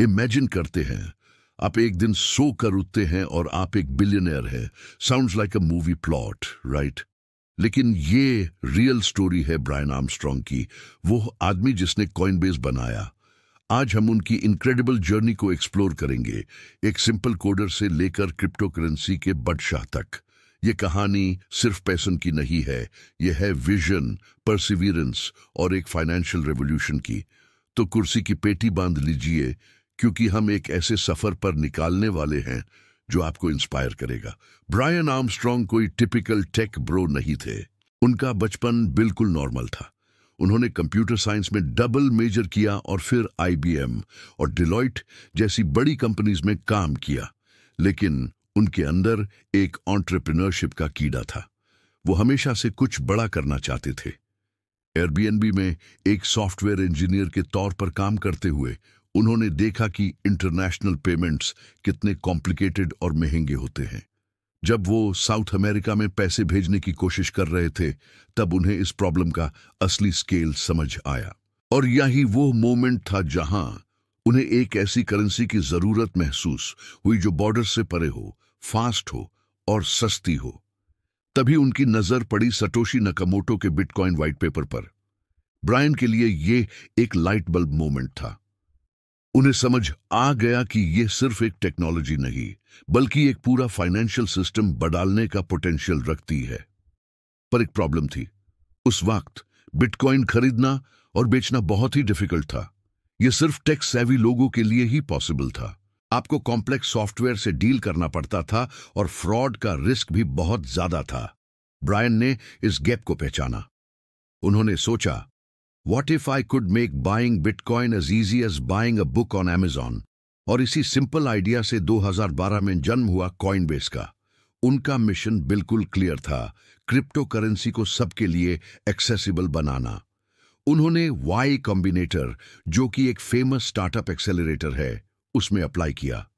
Imagine करते हैं, आप एक दिन सो कर उठते हैं और आप एक बिलियनर हैं। Sounds like a movie plot, right? लेकिन ये रियल स्टोरी है ब्रायन आर्मस्ट्रॉन्ग की, वो आदमी जिसने कॉइनबेस बनाया। आज हम उनकी इनक्रेडिबल जर्नी को एक्सप्लोर करेंगे, एक सिंपल कोडर से लेकर क्रिप्टो करेंसी के बादशाह तक। ये कहानी सिर्फ पैसन की नहीं है, ये है विजन, परसिवियरेंस और एक फाइनेंशियल रेवोल्यूशन की। तो कुर्सी की पेटी बांध लीजिए, क्योंकि हम एक ऐसे सफर पर निकालने वाले हैं जो आपको इंस्पायर करेगा। ब्रायन आर्मस्ट्रॉन्ग कोई टिपिकल टेक ब्रो नहीं थे। उनका बचपन बिल्कुल नॉर्मल था। उन्होंने कंप्यूटर साइंस में डबल मेजर किया और फिर आईबीएम और डिलॉयट जैसी बड़ी कंपनीज में काम किया। लेकिन उनके अंदर एक एंटरप्रेन्योरशिप का कीड़ा था। वो हमेशा से कुछ बड़ा करना चाहते थे। एयरबीएनबी में एक सॉफ्टवेयर इंजीनियर के तौर पर काम करते हुए उन्होंने देखा कि इंटरनेशनल पेमेंट्स कितने कॉम्प्लिकेटेड और महंगे होते हैं। जब वो साउथ अमेरिका में पैसे भेजने की कोशिश कर रहे थे, तब उन्हें इस प्रॉब्लम का असली स्केल समझ आया। और यही वो मोमेंट था जहां उन्हें एक ऐसी करेंसी की जरूरत महसूस हुई जो बॉर्डर से परे हो, फास्ट हो और सस्ती हो। तभी उनकी नजर पड़ी सटोशी नकामोटो के बिटकॉइन व्हाइट पेपर पर। ब्रायन के लिए ये एक लाइट बल्ब मोमेंट था। उन्हें समझ आ गया कि यह सिर्फ एक टेक्नोलॉजी नहीं, बल्कि एक पूरा फाइनेंशियल सिस्टम बदलने का पोटेंशियल रखती है। पर एक प्रॉब्लम थी। उस वक्त बिटकॉइन खरीदना और बेचना बहुत ही डिफिकल्ट था। यह सिर्फ टेक सेवी लोगों के लिए ही पॉसिबल था। आपको कॉम्प्लेक्स सॉफ्टवेयर से डील करना पड़ता था और फ्रॉड का रिस्क भी बहुत ज्यादा था। ब्रायन ने इस गैप को पहचाना। उन्होंने सोचा, What if I could make buying Bitcoin as easy as buying a book on Amazon? और इसी सिंपल आइडिया से 2012 में जन्म हुआ कॉइनबेस का। उनका मिशन बिल्कुल क्लियर था, क्रिप्टो करेंसी को सबके लिए एक्सेसिबल बनाना। उन्होंने वाई कॉम्बिनेटर, जो कि एक फेमस स्टार्टअप एक्सेलरेटर है, उसमें अप्लाई किया।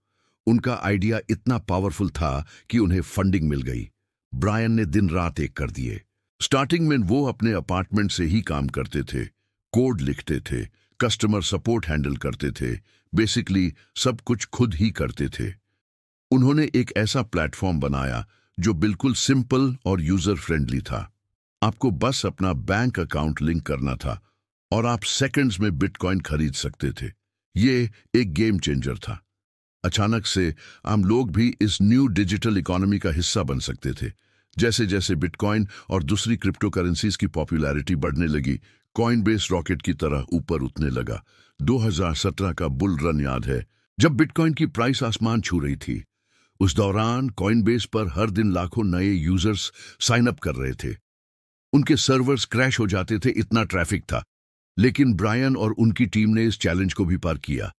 उनका आइडिया इतना पावरफुल था कि उन्हें फंडिंग मिल गई। ब्रायन ने दिन रात एक कर दिए। स्टार्टिंग में वो अपने अपार्टमेंट से ही काम करते थे, कोड लिखते थे, कस्टमर सपोर्ट हैंडल करते थे, बेसिकली सब कुछ खुद ही करते थे। उन्होंने एक ऐसा प्लेटफॉर्म बनाया जो बिल्कुल सिंपल और यूजर फ्रेंडली था। आपको बस अपना बैंक अकाउंट लिंक करना था और आप सेकंड्स में बिटकॉइन खरीद सकते थे। ये एक गेम चेंजर था। अचानक से आम लोग भी इस न्यू डिजिटल इकोनॉमी का हिस्सा बन सकते थे। जैसे जैसे बिटकॉइन और दूसरी क्रिप्टो करेंसीज की पॉपुलैरिटी बढ़ने लगी, कॉइनबेस रॉकेट की तरह ऊपर उठने लगा। 2017 का बुल रन याद है, जब बिटकॉइन की प्राइस आसमान छू रही थी। उस दौरान कॉइनबेस पर हर दिन लाखों नए यूजर्स साइन अप कर रहे थे। उनके सर्वर्स क्रैश हो जाते थे, इतना ट्रैफिक था। लेकिन ब्रायन और उनकी टीम ने इस चैलेंज को भी पार किया।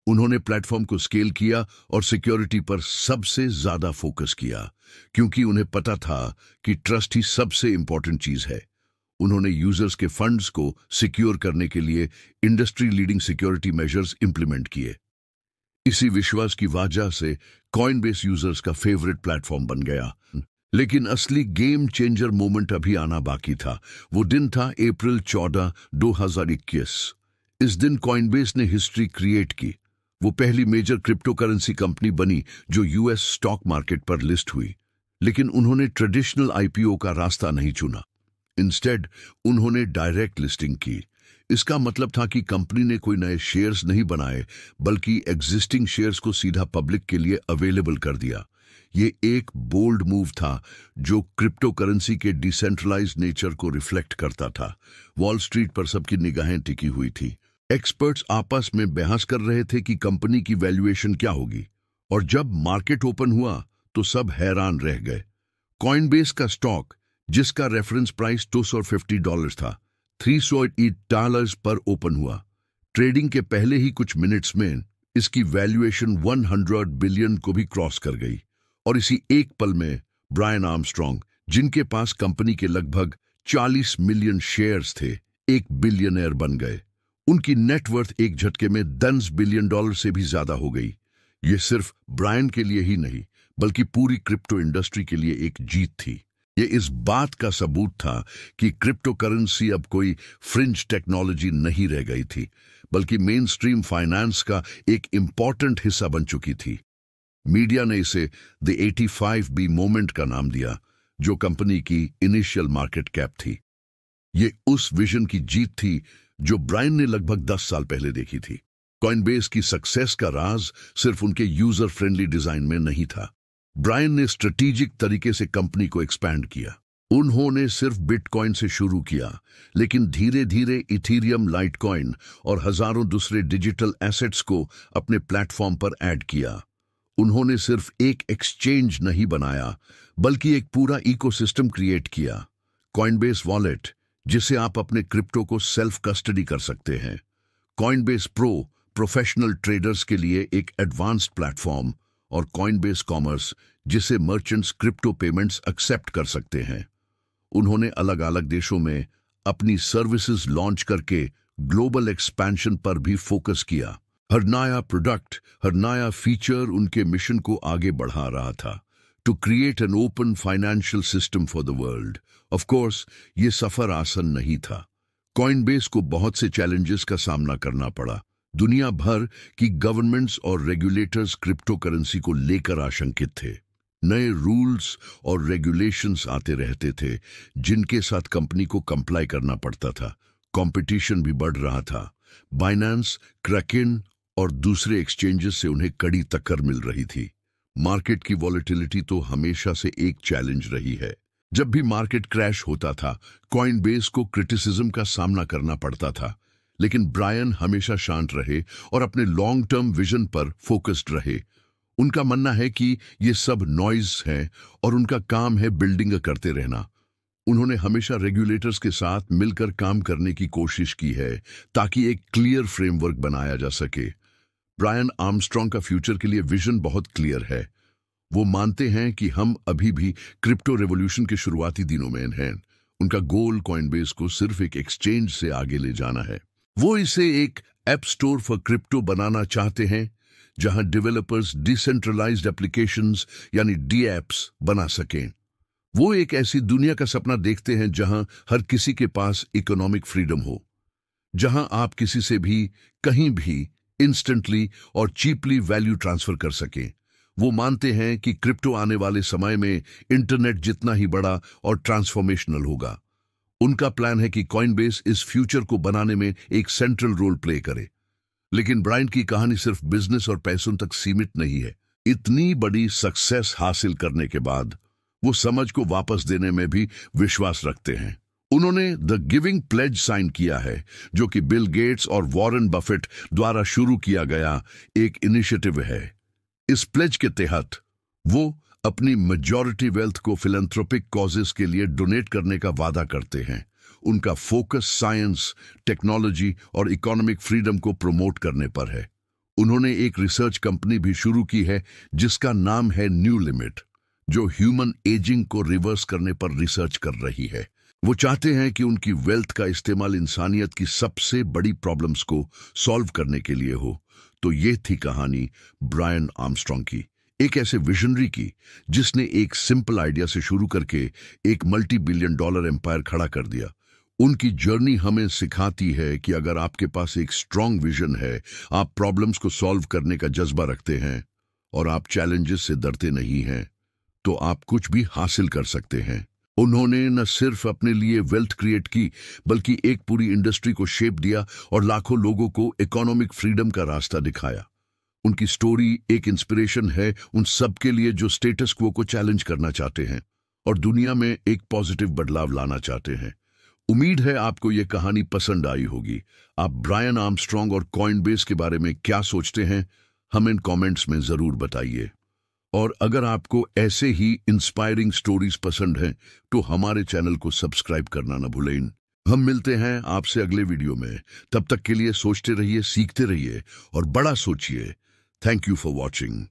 उन्होंने प्लेटफॉर्म को स्केल किया और सिक्योरिटी पर सबसे ज्यादा फोकस किया, क्योंकि उन्हें पता था कि ट्रस्ट ही सबसे इंपॉर्टेंट चीज है। उन्होंने यूजर्स के फंड्स को सिक्योर करने के लिए industry leading security measures implement किए। इसी विश्वास की वजह से कॉइनबेस यूजर्स का फेवरेट प्लेटफॉर्म बन गया। लेकिन असली गेम चेंजर मोमेंट अभी आना बाकी था। वो दिन था अप्रैल 14, 2021। इस दिन कॉइनबेस ने हिस्ट्री क्रिएट की। वो पहली मेजर क्रिप्टो करेंसी कंपनी बनी जो यूएस स्टॉक मार्केट पर लिस्ट हुई। लेकिन उन्होंने ट्रेडिशनल आईपीओ का रास्ता नहीं चुना। इंस्टेड उन्होंने डायरेक्ट लिस्टिंग की। इसका मतलब था कि कंपनी ने कोई नए शेयर्स नहीं बनाए, बल्कि एग्जिस्टिंग शेयर्स को सीधा पब्लिक के लिए अवेलेबल कर दिया। ये एक बोल्ड मूव था जो क्रिप्टो करेंसी के डिसेंट्रलाइज्ड नेचर को रिफ्लेक्ट करता था। वॉल स्ट्रीट पर सबकी निगाहें टिकी हुई थी। एक्सपर्ट्स आपस में बहस कर रहे थे कि कंपनी की वैल्यूएशन क्या होगी। और जब मार्केट ओपन हुआ तो सब हैरान रह गए। कॉइनबेस का स्टॉक, जिसका रेफरेंस प्राइस $250 था, $308 पर ओपन हुआ। ट्रेडिंग के पहले ही कुछ मिनट्स में इसकी वैल्यूएशन 100 बिलियन को भी क्रॉस कर गई। और इसी एक पल में ब्रायन आर्मस्ट्रॉन्ग, जिनके पास कंपनी के लगभग 40 मिलियन शेयर्स थे, एक बिलियनर बन गए। उनकी नेटवर्थ एक झटके में $10 बिलियन से भी ज्यादा हो गई। यह सिर्फ ब्रायन के लिए ही नहीं, बल्कि पूरी क्रिप्टो इंडस्ट्री के लिए एक जीत थी। ये इस बात का सबूत था कि क्रिप्टो करेंसी अब कोई फ्रिंज टेक्नोलॉजी नहीं रह गई थी, बल्कि मेन स्ट्रीम फाइनेंस का एक इम्पॉर्टेंट हिस्सा बन चुकी थी। मीडिया ने इसे द 85B मोमेंट का नाम दिया, जो कंपनी की इनिशियल मार्केट कैप थी। ये उस विजन की जीत थी जो ब्रायन ने लगभग 10 साल पहले देखी थी। कॉइनबेस की सक्सेस का राज सिर्फ उनके यूजर फ्रेंडली डिजाइन में नहीं था। ब्रायन ने स्ट्रेटेजिक तरीके से कंपनी को एक्सपैंड किया। उन्होंने सिर्फ बिटकॉइन से शुरू किया, लेकिन धीरे धीरे इथीरियम, लाइटकॉइन और हजारों दूसरे डिजिटल एसेट्स को अपने प्लेटफॉर्म पर ऐड किया। उन्होंने सिर्फ एक एक्सचेंज नहीं बनाया, बल्कि एक पूरा इकोसिस्टम क्रिएट किया। कॉइनबेस वॉलेट, जिसे आप अपने क्रिप्टो को सेल्फ कस्टडी कर सकते हैं। कॉइनबेस प्रो, प्रोफेशनल ट्रेडर्स के लिए एक एडवांस्ड प्लेटफॉर्म। और कॉइनबेस कॉमर्स, जिसे मर्चेंट्स क्रिप्टो पेमेंट्स एक्सेप्ट कर सकते हैं। उन्होंने अलग अलग देशों में अपनी सर्विसेज लॉन्च करके ग्लोबल एक्सपेंशन पर भी फोकस किया। हर नया प्रोडक्ट, हर नया फीचर उनके मिशन को आगे बढ़ा रहा था, to create an open financial system for the world. Of course, ये सफर आसान नहीं था। कॉइनबेस को बहुत से चैलेंजेस का सामना करना पड़ा। दुनिया भर की गवर्नमेंट्स और रेगुलेटर्स क्रिप्टो करेंसी को लेकर आशंकित थे। नए रूल्स और रेगुलेशंस आते रहते थे, जिनके साथ कंपनी को कंप्लाई करना पड़ता था। कंपटीशन भी बढ़ रहा था। बाइनेंस, क्रैकेन और दूसरे एक्सचेंजेस से उन्हें कड़ी टक्कर मिल रही थी। मार्केट की वॉलेटिलिटी तो हमेशा से एक चैलेंज रही है। जब भी मार्केट क्रैश होता था, कॉइनबेस को क्रिटिसिज्म का सामना करना पड़ता था, लेकिन ब्रायन हमेशा शांत रहे और अपने लॉन्ग टर्म विजन पर फोकस्ड रहे। उनका मानना है कि ये सब नॉइज है और उनका काम है बिल्डिंग करते रहना। उन्होंने हमेशा रेगुलेटर्स के साथ मिलकर काम करने की कोशिश की है, ताकि एक क्लियर फ्रेमवर्क बनाया जा सके। ब्रायन आर्मस्ट्रॉन्ग का फ्यूचर के लिए विजन बहुत क्लियर है। वो मानते हैं कि हम अभी भी क्रिप्टो रेवोल्यूशन के शुरुआती दिनों में हैं। उनका गोल कॉइनबेस को सिर्फ एक एक्सचेंज से आगे ले जाना है। वो इसे एक ऐप स्टोर फॉर क्रिप्टो बनाना चाहते हैं, जहां डेवलपर्स डिसेंट्रलाइज्ड एप्लीकेशंस यानी डीएप्स बना सकें। वो एक ऐसी दुनिया का सपना देखते हैं जहां हर किसी के पास इकोनॉमिक फ्रीडम हो, जहां आप किसी से भी कहीं भी इंस्टेंटली और चीपली वैल्यू ट्रांसफर कर सकें। वो मानते हैं कि क्रिप्टो आने वाले समय में इंटरनेट जितना ही बड़ा और ट्रांसफॉर्मेशनल होगा। उनका प्लान है कि कॉइनबेस इस फ्यूचर को बनाने में एक सेंट्रल रोल प्ले करे। लेकिन ब्रायन की कहानी सिर्फ बिजनेस और पैसों तक सीमित नहीं है। इतनी बड़ी सक्सेस हासिल करने के बाद वो समझ को वापस देने में भी विश्वास रखते हैं। उन्होंने द गिविंग प्लेज साइन किया है, जो कि बिल गेट्स और वॉरेन बफेट द्वारा शुरू किया गया एक इनिशिएटिव है। इस प्लेज के तहत वो अपनी मेजॉरिटी वेल्थ को फिलैंथ्रोपिक कॉजेस के लिए डोनेट करने का वादा करते हैं। उनका फोकस साइंस, टेक्नोलॉजी और इकोनॉमिक फ्रीडम को प्रमोट करने पर है। उन्होंने एक रिसर्च कंपनी भी शुरू की है, जिसका नाम है न्यू लिमिट, जो ह्यूमन एजिंग को रिवर्स करने पर रिसर्च कर रही है। वो चाहते हैं कि उनकी वेल्थ का इस्तेमाल इंसानियत की सबसे बड़ी प्रॉब्लम्स को सॉल्व करने के लिए हो। तो ये थी कहानी ब्रायन आर्मस्ट्रॉन्ग की, एक ऐसे विजनरी की जिसने एक सिंपल आइडिया से शुरू करके एक $multi-billion एम्पायर खड़ा कर दिया। उनकी जर्नी हमें सिखाती है कि अगर आपके पास एक स्ट्रॉन्ग विजन है, आप प्रॉब्लम्स को सॉल्व करने का जज्बा रखते हैं और आप चैलेंजेस से डरते नहीं हैं, तो आप कुछ भी हासिल कर सकते हैं। उन्होंने न सिर्फ अपने लिए वेल्थ क्रिएट की, बल्कि एक पूरी इंडस्ट्री को शेप दिया और लाखों लोगों को इकोनॉमिक फ्रीडम का रास्ता दिखाया। उनकी स्टोरी एक इंस्पिरेशन है उन सब के लिए जो स्टेटस क्वो को चैलेंज करना चाहते हैं और दुनिया में एक पॉजिटिव बदलाव लाना चाहते हैं। उम्मीद है आपको ये कहानी पसंद आई होगी। आप ब्रायन आर्मस्ट्रॉन्ग और कॉइनबेस के बारे में क्या सोचते हैं, हमें कमेंट्स में जरूर बताइए। और अगर आपको ऐसे ही इंस्पायरिंग स्टोरीज पसंद हैं, तो हमारे चैनल को सब्सक्राइब करना न भूलें। हम मिलते हैं आपसे अगले वीडियो में। तब तक के लिए सोचते रहिए, सीखते रहिए और बड़ा सोचिए। Thank you for watching.